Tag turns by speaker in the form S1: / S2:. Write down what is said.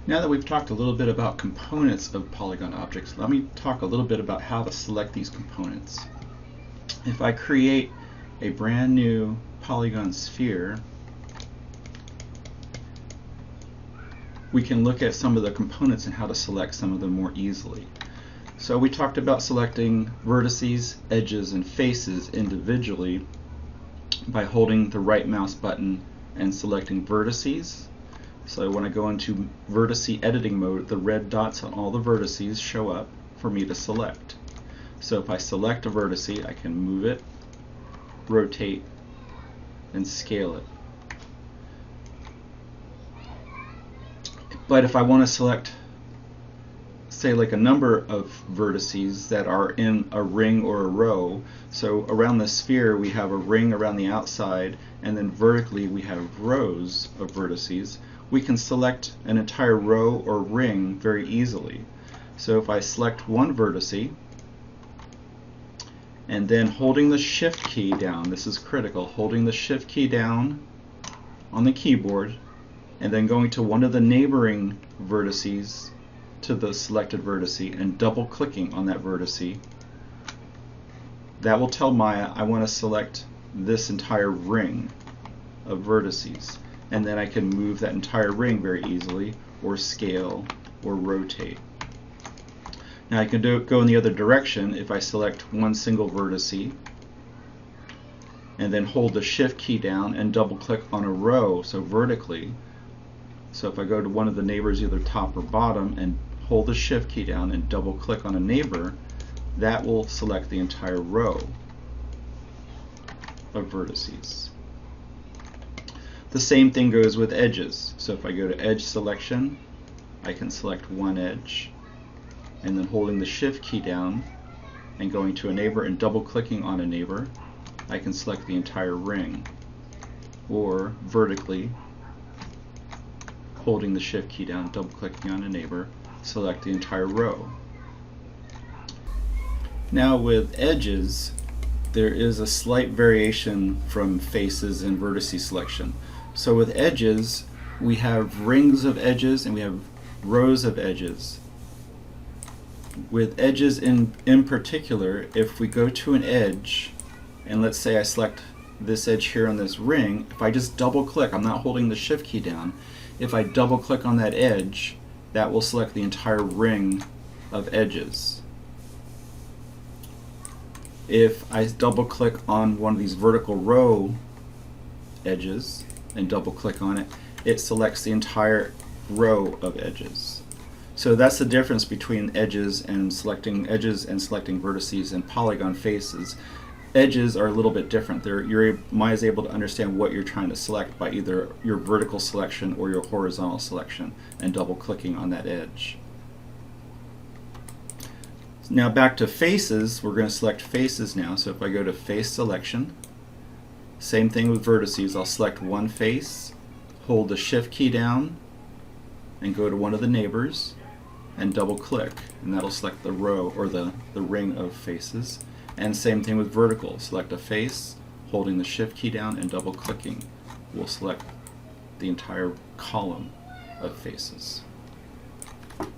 S1: Now that we've talked a little bit about components of polygon objects, let me talk a little bit about how to select these components. If I create a brand new polygon sphere, we can look at some of the components and how to select some of them more easily. So we talked about selecting vertices, edges, and faces individually by holding the right mouse button and selecting vertices. So when I go into vertice editing mode, the red dots on all the vertices show up for me to select. So if I select a vertice, I can move it, rotate, and scale it. But if I want to select, say, like a number of vertices that are in a ring or a row, so around the sphere we have a ring around the outside, and then vertically we have rows of vertices, we can select an entire row or ring very easily. So if I select one vertice, and then holding the shift key down, this is critical, holding the shift key down on the keyboard, and then going to one of the neighboring vertices to the selected vertice and double clicking on that vertice, that will tell Maya I want to select this entire ring of vertices, and then I can move that entire ring very easily, or scale, or rotate. Now I can go in the other direction if I select one single vertice and then hold the shift key down and double click on a row, so vertically. So if I go to one of the neighbors, either top or bottom, and hold the shift key down and double click on a neighbor, that will select the entire row of vertices. The same thing goes with edges. So if I go to edge selection, I can select one edge, and then holding the shift key down and going to a neighbor and double clicking on a neighbor, I can select the entire ring. Or vertically, holding the shift key down, double clicking on a neighbor, select the entire row. Now with edges, there is a slight variation from faces and vertice selection. So with edges, we have rings of edges and we have rows of edges. With edges in particular, if we go to an edge, and let's say I select this edge here on this ring, if I just double click, I'm not holding the shift key down, if I double click on that edge, that will select the entire ring of edges. If I double click on one of these vertical row edges and double click on it, it selects the entire row of edges. So that's the difference between edges and selecting vertices and polygon faces. Edges are a little bit different. Maya is able to understand what you're trying to select by either your vertical selection or your horizontal selection and double clicking on that edge. Now back to faces, we're going to select faces now. So if I go to face selection, same thing with vertices. I'll select one face, hold the shift key down, and go to one of the neighbors and double click, and that'll select the row or the ring of faces. And same thing with vertical. Select a face, holding the shift key down and double clicking will select the entire column of faces.